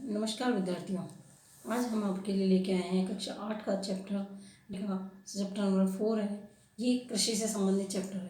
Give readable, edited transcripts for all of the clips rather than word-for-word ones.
नमस्कार विद्यार्थियों। आज हम आपके लिए लेके आए हैं कक्षा 8 का चैप्टर नंबर 4 है। ये कृषि से संबंधित चैप्टर है।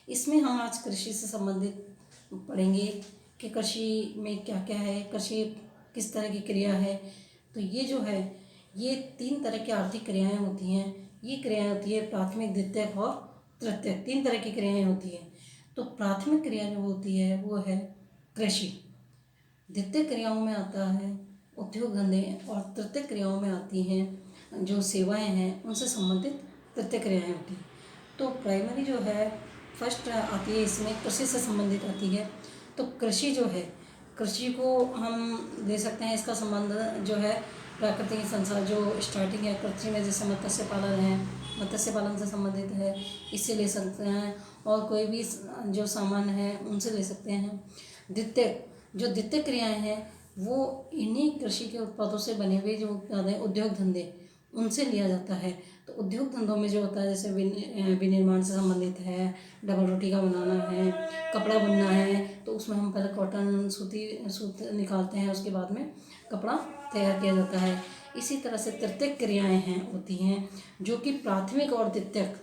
इसमें हम आज कृषि से संबंधित पढ़ेंगे कि कृषि में क्या क्या है, कृषि किस तरह की क्रिया है। तो ये जो है, ये 3 तरह की आर्थिक क्रियाएं होती हैं। ये क्रियाएं होती है प्राथमिक, द्वितीयक और तृतीयक, 3 तरह की क्रियाएं होती हैं। तो प्राथमिक क्रिया जो होती है वो है कृषि, द्वितीय क्रियाओं में आता है उद्योग धंधे और तृतीय क्रियाओं में आती हैं जो सेवाएं हैं, उनसे संबंधित तृतीय क्रियाएं होती हैं। तो प्राइमरी जो है फर्स्ट आती है, इसमें कृषि से संबंधित आती है। तो कृषि जो है, कृषि को हम दे सकते हैं, इसका संबंध जो है प्राकृतिक संसाधन, जो स्टार्टिंग है कृषि में, जैसे मत्स्य पालन है, मत्स्य पालन से संबंधित है, इससे ले सकते हैं। और कोई भी जो सामान है उनसे ले सकते हैं। द्वितीय क्रियाएं हैं वो इन्हीं कृषि के उत्पादों से बने हुए जो उत्पाद हैं, उद्योग धंधे, उनसे लिया जाता है। तो उद्योग धंधों में जो होता है, जैसे विनिर्माण से संबंधित है, डबल रोटी का बनाना है, कपड़ा बुनना है, तो उसमें हम पहले कॉटन सूत निकालते हैं, उसके बाद में कपड़ा तैयार किया जाता है। इसी तरह से तृतीय क्रियाएं हैं होती हैं जो कि प्राथमिक और द्वितीयक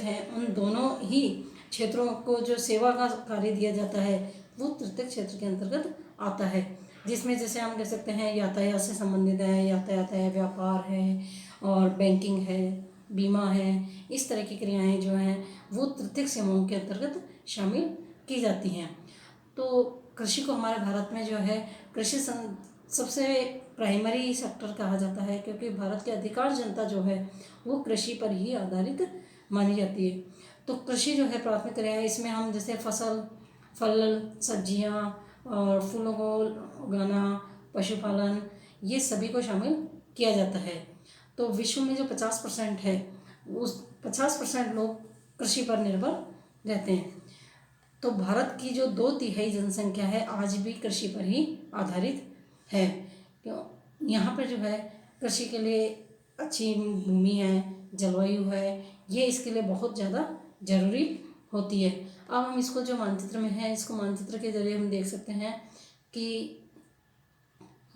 हैं, उन दोनों ही क्षेत्रों को जो सेवा का कार्य दिया जाता है वो तृतीय क्षेत्र के अंतर्गत आता है। जिसमें जैसे हम कह सकते हैं यातायात से संबंधित है, यातायात है, व्यापार है और बैंकिंग है, बीमा है। इस तरह की क्रियाएं जो हैं वो तृतीय सेवाओं के अंतर्गत शामिल की जाती हैं। तो कृषि को हमारे भारत में जो है सबसे प्राइमरी सेक्टर कहा जाता है, क्योंकि भारत की अधिकांश जनता जो है वो कृषि पर ही आधारित मानी जाती है। तो कृषि जो है प्राथमिक क्रिया है, इसमें हम जैसे फल, सब्जियां और फूलों को उगाना, पशुपालन, ये सभी को शामिल किया जाता है। तो विश्व में जो 50% है, उस 50% लोग कृषि पर निर्भर रहते हैं। तो भारत की जो 2/3 जनसंख्या है आज भी कृषि पर ही आधारित है। क्यों? यहाँ पर जो है कृषि के लिए अच्छी भूमि है, जलवायु है, ये इसके लिए बहुत ज़्यादा ज़रूरी होती है। अब हम इसको जो मानचित्र में है, इसको मानचित्र के जरिए हम देख सकते हैं कि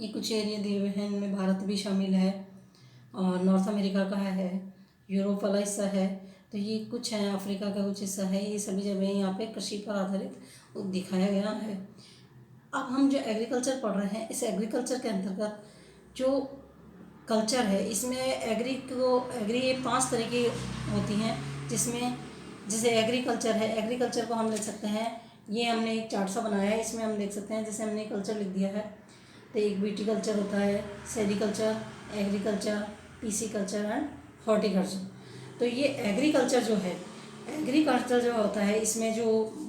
ये कुछ एरिया दिए हुए हैं, इनमें भारत भी शामिल है और नॉर्थ अमेरिका का है, यूरोप वाला हिस्सा है, तो ये कुछ है, अफ्रीका का कुछ हिस्सा है। ये सभी जगह यहाँ पे कृषि पर आधारित दिखाया गया है। अब हम जो एग्रीकल्चर पढ़ रहे हैं, इस एग्रीकल्चर के अंतर्गत जो कल्चर है, इसमें एग्री 5 तरह की होती हैं। जिसमें जैसे एग्रीकल्चर है, एग्रीकल्चर को हम लिख सकते हैं, ये हमने एक चार्ट सा बनाया है, इसमें हम देख सकते हैं, जैसे हमने कल्चर लिख दिया है। तो एक विटीकल्चर होता है, sericulture, agriculture, pisciculture and horticulture. तो ये एग्रीकल्चर जो होता है, इसमें जो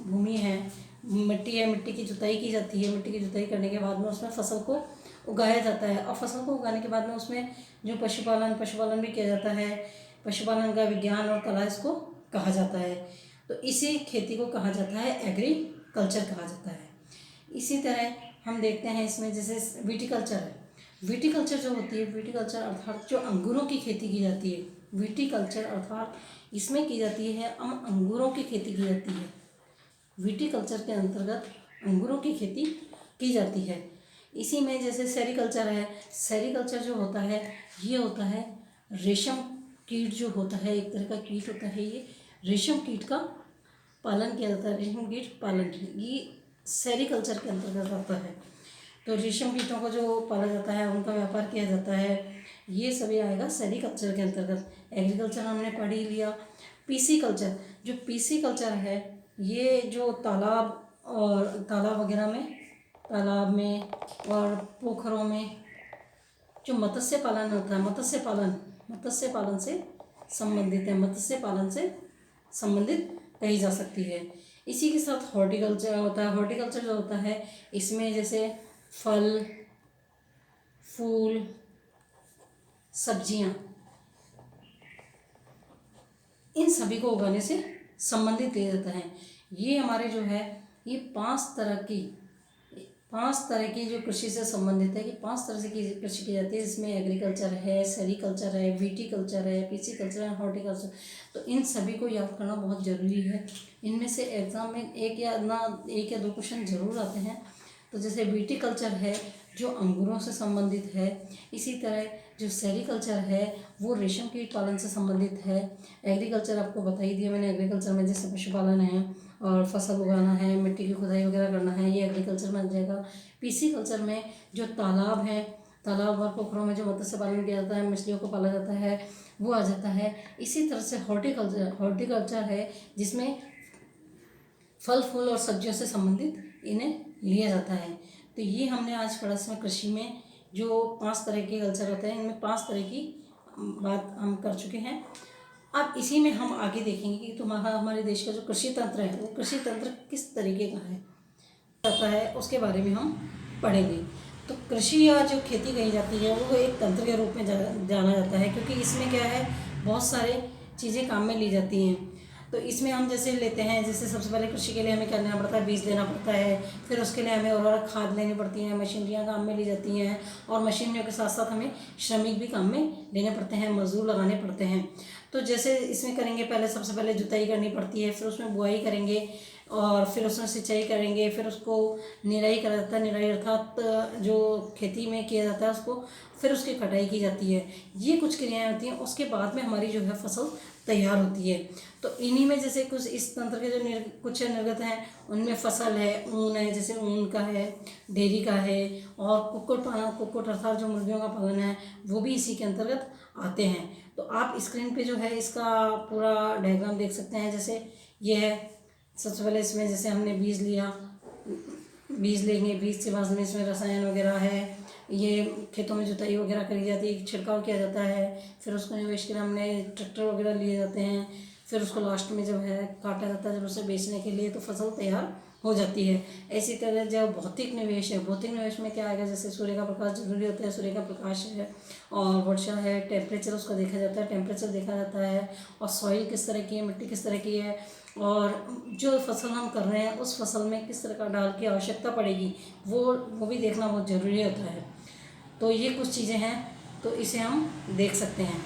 भूमि है, मिट्टी है, मिट्टी की जुताई की जाती है। मिट्टी की जुताई करने के बाद में उसमें फसल को उगाया जाता है, और फसल को उगाने के बाद में उसमें जो पशुपालन भी किया जाता है। पशुपालन का विज्ञान और कला इसको कहा जाता है। तो इसी खेती को कहा जाता है एग्रीकल्चर कहा जाता है। इसी तरह हम देखते हैं इसमें जैसे विटीकल्चर है। विटीकल्चर जो होती है, विटीकल्चर अर्थात जो अंगूरों की खेती की जाती है, विटीकल्चर अर्थात इसमें की जाती है, अंगूरों की खेती की जाती है। विटीकल्चर के अंतर्गत अंगूरों की खेती की जाती है। इसी में जैसे सेरिकल्चर है, सेरिकल्चर जो होता है, ये होता है रेशम कीट जो होता है, एक तरह का कीट होता है, ये रेशम कीट का पालन किया जाता है। रेशम कीट पालन, ये सेरिकल्चर के अंतर्गत आता है। तो रेशम कीटों को जो पाला जाता है, उनका व्यापार किया जाता है, ये सभी आएगा सेरिकल्चर के अंतर्गत। एग्रीकल्चर हमने पढ़ ही लिया। पीसी कल्चर है, ये जो तालाब वगैरह में, तालाब में और पोखरों में जो मत्स्य पालन होता है, मत्स्य पालन से संबंधित है, मत्स्य पालन से संबंधित कही जा सकती है। इसी के साथ हॉर्टिकल्चर होता है। हॉर्टिकल्चर जो होता है, इसमें जैसे फल, फूल, सब्जियां, इन सभी को उगाने से संबंधित किया जाता है। ये हमारे जो है, ये 5 तरह की जो कृषि से संबंधित है, कि 5 तरह से की कृषि की जाती है। इसमें एग्रीकल्चर है, सेरिकल्चर है, विटीकल्चर है, पीसीकल्चर है, हॉर्टिकल्चर। तो इन सभी को याद करना बहुत ज़रूरी है। इनमें से एग्ज़ाम में एक या 2 क्वेश्चन ज़रूर आते हैं। तो जैसे विटीकल्चर है जो अंगूरों से संबंधित है, इसी तरह जो सेरीकल्चर है वो रेशम कीट पालन से संबंधित है। एग्रीकल्चर आपको बता ही दिया मैंने, एग्रीकल्चर में जैसे पशुपालन है और फसल उगाना है, मिट्टी की खुदाई वगैरह करना है, ये एग्रीकल्चर में आ जाएगा। पीसीकल्चर में जो तालाब है, तालाब और पोखरों में जो मत्स्य पालन किया जाता है, मछलियों को पाला जाता है, वो आ जाता है। इसी तरह से हॉर्टिकल्चर है जिसमें फल फूल और सब्जियों से संबंधित इन्हें लिया जाता है। तो ये हमने आज पढ़ा। इसमें कृषि में जो 5 तरह के कल्चर होते हैं, इनमें 5 तरह की बात हम कर चुके हैं। अब इसी में हम आगे देखेंगे कि तुम्हारा हमारे देश का जो कृषि तंत्र है वो कृषि तंत्र किस तरीके का है जाता है, उसके बारे में हम पढ़ेंगे। तो कृषि या जो खेती कही जाती है वो एक तंत्र के रूप में जाना जाता है, क्योंकि इसमें क्या है, बहुत सारे चीज़ें काम में ली जाती हैं। तो इसमें हम जैसे लेते हैं, जैसे सबसे पहले कृषि के लिए हमें क्या लेना पड़ता है, बीज लेना पड़ता है, फिर उसके लिए हमें उर्वरक खाद लेनी पड़ती हैं, मशीनरियाँ काम में ली जाती हैं, और मशीनरियों के साथ साथ हमें श्रमिक भी काम में लेने पड़ते हैं, मजदूर लगाने पड़ते हैं। तो जैसे इसमें करेंगे, पहले सबसे पहले जुताई करनी पड़ती है, फिर उसमें बुआई करेंगे और फिर उसमें सिंचाई करेंगे, फिर उसको निराई करा जाता है, निराई अर्थात जो खेती में किया जाता है उसको, फिर उसकी कटाई की जाती है। ये कुछ क्रियाएं होती हैं, उसके बाद में हमारी जो है फसल तैयार होती है। तो इन्हीं में जैसे कुछ इस तंत्र के जो कुछ निर्गत हैं, उनमें फसल है, ऊन है, जैसे ऊन का है, डेयरी का है, और कुक्कुट अर्थात जो मुर्गियों का पालन है वो भी इसी के अंतर्गत आते हैं। तो आप स्क्रीन पे जो है इसका पूरा डायग्राम देख सकते हैं। जैसे ये है, सबसे पहले इसमें जैसे हमने बीज लिया, बीज लेंगे, बीज के बाद में इसमें रसायन वगैरह है, ये खेतों में जुताई वगैरह करी जाती है, छिड़काव किया जाता है, फिर उसको निवेश के लिए हमने ट्रैक्टर वगैरह लिए जाते हैं, फिर उसको लास्ट में जब है काटा जाता है, जब उसे बेचने के लिए, तो फसल तैयार हो जाती है। इसी तरह जब भौतिक निवेश है, भौतिक निवेश में क्या आएगा, जैसे सूर्य का प्रकाश जरूरी होता है, सूर्य का प्रकाश है, और वर्षा है, टेम्परेचर उसका देखा जाता है, टेम्परेचर देखा जाता है, और सॉइल किस तरह की है, मिट्टी किस तरह की है, और जो फसल हम कर रहे हैं उस फसल में किस तरह का डाल की आवश्यकता पड़ेगी, वो भी देखना बहुत ज़रूरी होता है। तो ये कुछ चीज़ें हैं, तो इसे हम देख सकते हैं।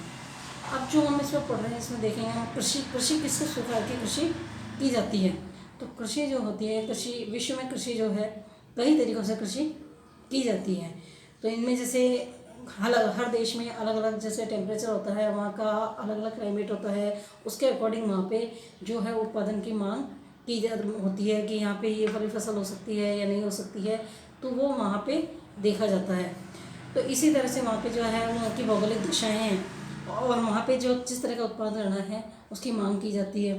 अब जो हम इसमें पढ़ रहे हैं इसमें देखेंगे हम कृषि किस किस प्रकार की कृषि की जाती है। तो कृषि जो होती है, कृषि विश्व में कृषि जो है कई तरीक़ों से कृषि की जाती है। तो इनमें जैसे हर देश में अलग अलग जैसे टेम्परेचर होता है, वहाँ का अलग अलग क्लाइमेट होता है, उसके अकॉर्डिंग वहाँ पे जो है उत्पादन की मांग की होती है कि यहाँ पे ये वाली फसल हो सकती है या नहीं हो सकती है, तो वो वहाँ पे देखा जाता है। तो इसी तरह से वहाँ पे जो है वहाँ की भौगोलिक दिशाएँ हैं, और वहाँ पे जो जिस तरह का उत्पादन रहना है उसकी मांग की जाती है।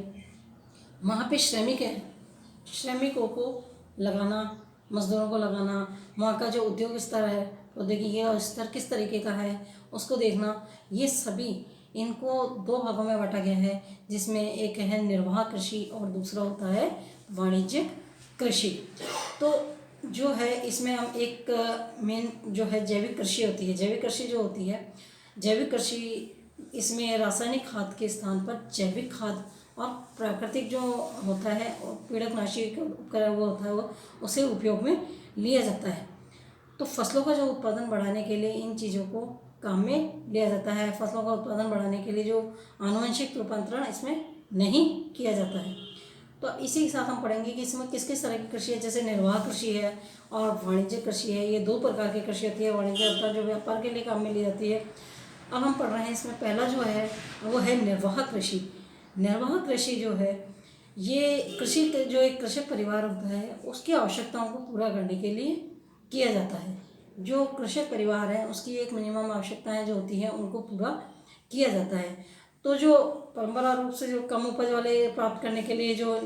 वहाँ पे श्रमिक है, श्रमिकों को लगाना, मजदूरों को लगाना, वहाँ का जो उद्योग स्तर है, प्रौद्योगिकी का स्तर किस तरीके का है उसको देखना, ये सभी इनको 2 भागों में बांटा गया है, जिसमें एक है निर्वाह कृषि और दूसरा होता है वाणिज्यिक कृषि। तो जो है इसमें हम एक मेन जो है जैविक कृषि होती है। जैविक कृषि जो होती है, जैविक कृषि इसमें रासायनिक खाद के स्थान पर जैविक खाद और प्राकृतिक जो होता है कीटनाशी उपकरण वो होता है, वो उसे उपयोग में लिया जाता है। तो फसलों का जो उत्पादन बढ़ाने के लिए इन चीज़ों को काम में लिया जाता है। फसलों का उत्पादन बढ़ाने के लिए जो आनुवंशिक रूपांतरण इसमें नहीं किया जाता है। तो इसी के साथ हम पढ़ेंगे कि इसमें किस किस तरह की कृषि है। जैसे निर्वाह कृषि है और वाणिज्यिक कृषि है, ये 2 प्रकार की कृषि होती है। वाणिज्य अर्थात जो व्यापार के लिए काम में ली जाती है। अब हम पढ़ रहे हैं इसमें पहला जो है वो है निर्वाह कृषि। निर्वाह कृषि जो है ये कृषि जो एक कृषक परिवार होता है उसकी आवश्यकताओं को पूरा करने के लिए किया जाता है। जो कृषक परिवार है उसकी एक मिनिमम आवश्यकताएं जो होती हैं उनको पूरा किया जाता है। तो जो परंपरा रूप से जो कम उपज वाले प्राप्त करने के लिए जो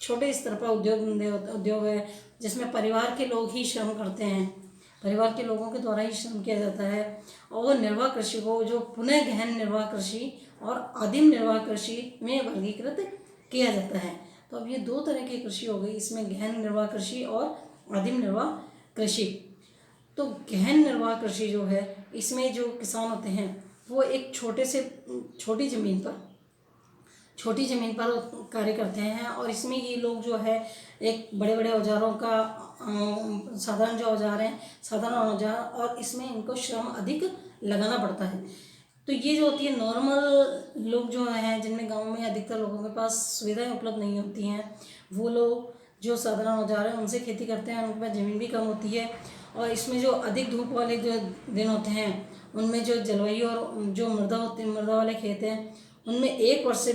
छोटे स्तर पर उद्योग है, जिसमें परिवार के लोग ही श्रम करते हैं, परिवार के लोगों के द्वारा ही श्रम किया जाता है, और निर्वाह कृषि को जो पुनः गहन निर्वाह कृषि और आदिम निर्वाह कृषि में वर्गीकृत किया जाता है। तो अब ये 2 तरह की कृषि हो गई, इसमें गहन निर्वाह कृषि और आदिम निर्वाह कृषि। तो गहन निर्वाह कृषि जो है इसमें जो किसान होते हैं वो एक छोटी ज़मीन पर कार्य करते हैं, और इसमें ये लोग जो है एक बड़े बड़े औजारों का साधारण जो औजार हैं, साधारण औजार, और इसमें इनको श्रम अधिक लगाना पड़ता है। तो ये जो होती है नॉर्मल लोग जो हैं, जिनमें गांव में अधिकतर लोगों के पास सुविधाएं उपलब्ध नहीं होती हैं, वो लोग जो साधारण औजार हैं उनसे खेती करते हैं, उनके पास ज़मीन भी कम होती है। और इसमें जो अधिक धूप वाले जो दिन होते हैं उनमें जो जलवायु और जो मृदा वाले खेत हैं उनमें एक वर्ष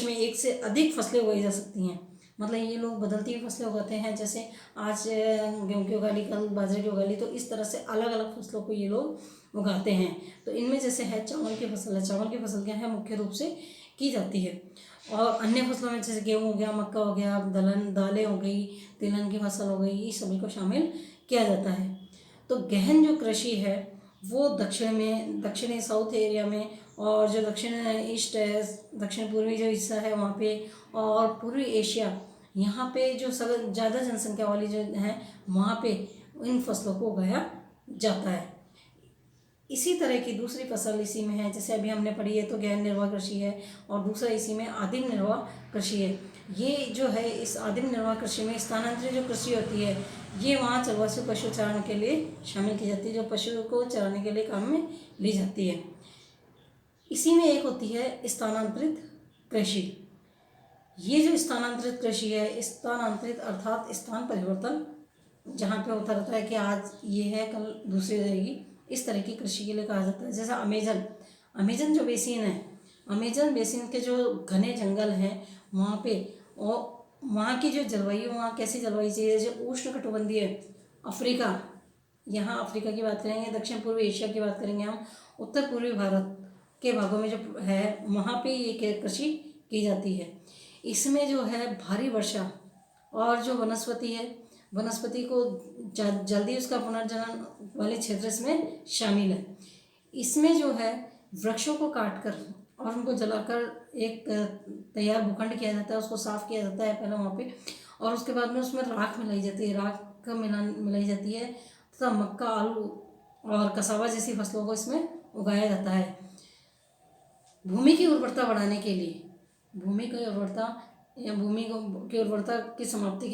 में एक से अधिक फसलें उगाई जा सकती हैं। मतलब ये लोग बदलती हुई फसलें उगाते हैं, जैसे आज गेहूँ की उगा ली, कल बाजरे की उगा ली, तो इस तरह से अलग अलग फसलों को ये लोग उगाते हैं। तो इनमें जैसे है चावल की फसल है, चावल की फसल क्या है मुख्य रूप से की जाती है। और अन्य फसलों में जैसे गेहूँ हो गया, मक्का हो गया, दालें हो गई, तिलहन की फसल हो गई, ये सभी को शामिल किया जाता है। तो गहन जो कृषि है वो दक्षिणी साउथ एरिया में, और जो दक्षिण ईस्ट है, दक्षिण पूर्वी जो हिस्सा है वहाँ पे, और पूर्वी एशिया, यहाँ पे जो ज़्यादा जनसंख्या वाली जो है वहाँ पे इन फसलों को उगाया जाता है। इसी तरह की दूसरी फसल इसी में है, जैसे अभी हमने पढ़ी है तो गहन निर्वाह कृषि है, और दूसरा इसी में आदिम निर्वाह कृषि है। ये जो है इस आदिम निर्वाह कृषि में स्थानांतरित जो कृषि होती है ये वहाँ चरवासी पशु चारण के लिए शामिल की जाती है, जो पशु को चराने के लिए काम में ली जाती है। इसी में एक होती है स्थानांतरित कृषि। ये जो स्थानांतरित कृषि है, स्थानांतरित अर्थात स्थान परिवर्तन, जहाँ पे होता रहता है कि आज ये है कल दूसरी रहेगी, इस तरह की कृषि के लिए कहा जाता है। जैसा अमेजन जो बेसिन है, अमेजन बेसिन के जो घने जंगल हैं वहाँ पे, और वहाँ की जो जलवायु, वहाँ कैसी जलवायु चाहिए, जो उष्णकटिबंधीय अफ्रीका, यहाँ अफ्रीका की बात करेंगे, दक्षिण पूर्व एशिया की बात करेंगे हम, उत्तर पूर्वी भारत के भागों में जो है वहाँ पे ये कृषि की जाती है। इसमें जो है भारी वर्षा और जो वनस्पति को जल्दी उसका पुनर्जनन वाले क्षेत्र इसमें शामिल है। इसमें जो है वृक्षों को काटकर और उनको जलाकर एक तैयार भूखंड किया जाता है, उसको साफ किया जाता है पहले वहाँ पे, और उसके बाद में उसमें राख मिलाई जाती है, राख मिलाई जाती है तथा मक्का, आलू और कसावा जैसी फसलों को इसमें उगाया जाता है। भूमि की उर्वरता बढ़ाने के लिए, भूमि की उर्वरता की समाप्ति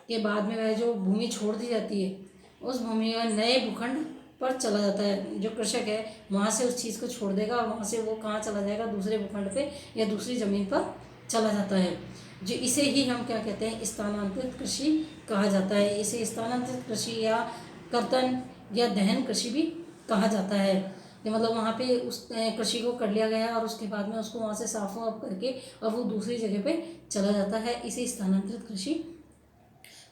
के बाद में वह जो भूमि छोड़ दी जाती है उस भूमि में नए भूखंड पर चला जाता है। जो कृषक है वहाँ से उस चीज़ को छोड़ देगा और वहाँ से वो कहाँ चला जाएगा, दूसरे भूखंड पे या दूसरी ज़मीन पर चला जाता है। जो इसे ही हम क्या कहते हैं, स्थानांतरित कृषि कहा जाता है। इसे स्थानांतरित कृषि या कर्तन या दहन कृषि भी कहा जाता है। कि मतलब वहाँ पे उस कृषि को कर लिया गया और उसके बाद में उसको वहाँ से साफ वाफ करके और वो दूसरी जगह पे चला जाता है, इसे स्थानांतरित कृषि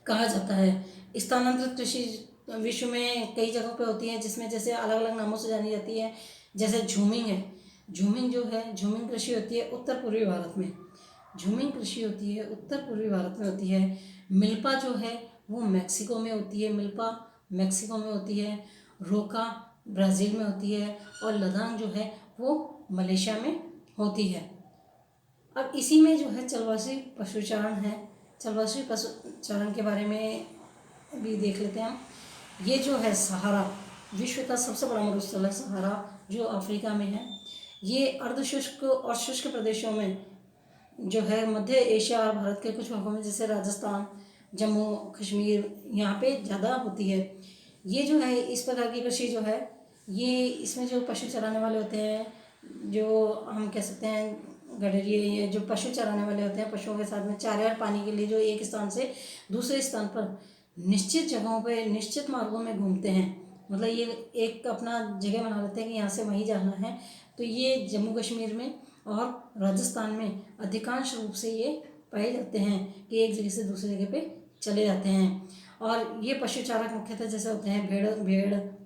कहा जाता है। स्थानांतरित कृषि विश्व में कई जगहों पे होती है, जिसमें जैसे अलग अलग नामों से जानी जाती है। जैसे झूमिंग है, झूमिंग कृषि होती है उत्तर पूर्वी भारत में, झूमिंग कृषि होती है उत्तर पूर्वी भारत में होती है। मिल्पा जो है वो मैक्सिको में होती है, रोका ब्राज़ील में होती है, और लदान जो है वो मलेशिया में होती है। अब इसी में जो है चलवासी पशुचारण है, चलवासी पशुचारण के बारे में भी देख लेते हैं हम। ये जो है सहारा, विश्व का सबसे बड़ा मरुस्थल है सहारा, जो अफ्रीका में है। ये अर्धशुष्क और शुष्क प्रदेशों में जो है मध्य एशिया और भारत के कुछ भागों में जैसे राजस्थान, जम्मू कश्मीर, यहाँ पे ज़्यादा होती है। ये जो है इस प्रकार की कृषि जो है ये, इसमें जो पशु चराने वाले होते हैं, जो हम कह सकते हैं गडरिये, ये जो पशु चराने वाले होते हैं, पशुओं के साथ में चारे और पानी के लिए जो एक स्थान से दूसरे स्थान पर निश्चित जगहों पे निश्चित मार्गों में घूमते हैं। मतलब ये एक अपना जगह बना लेते हैं कि यहाँ से वहीं जाना है। तो ये जम्मू कश्मीर में और राजस्थान में अधिकांश रूप से ये पाए जाते हैं कि एक जगह से दूसरी जगह पे चले जाते हैं। और ये पशु चारक मुख्यतः जैसे होते हैं भेड़,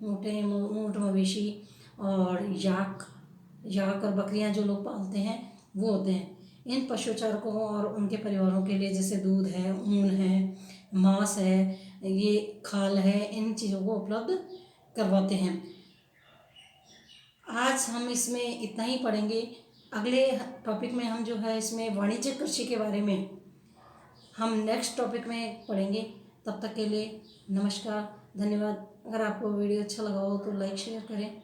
ऊँट, मवेशी और याक और बकरियां जो लोग पालते हैं वो होते हैं। इन पशु चारकों और उनके परिवारों के लिए जैसे दूध है, ऊन है, मांस है, ये खाल है, इन चीज़ों को उपलब्ध करवाते हैं। आज हम इसमें इतना ही पढ़ेंगे। अगले टॉपिक में हम जो है इसमें वाणिज्यिक कृषि के बारे में हम नेक्स्ट टॉपिक में पढ़ेंगे। तब तक के लिए नमस्कार, धन्यवाद। अगर आपको वीडियो अच्छा लगा हो तो लाइक शेयर करें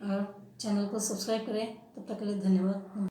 और चैनल को सब्सक्राइब करें। तब तक के लिए धन्यवाद।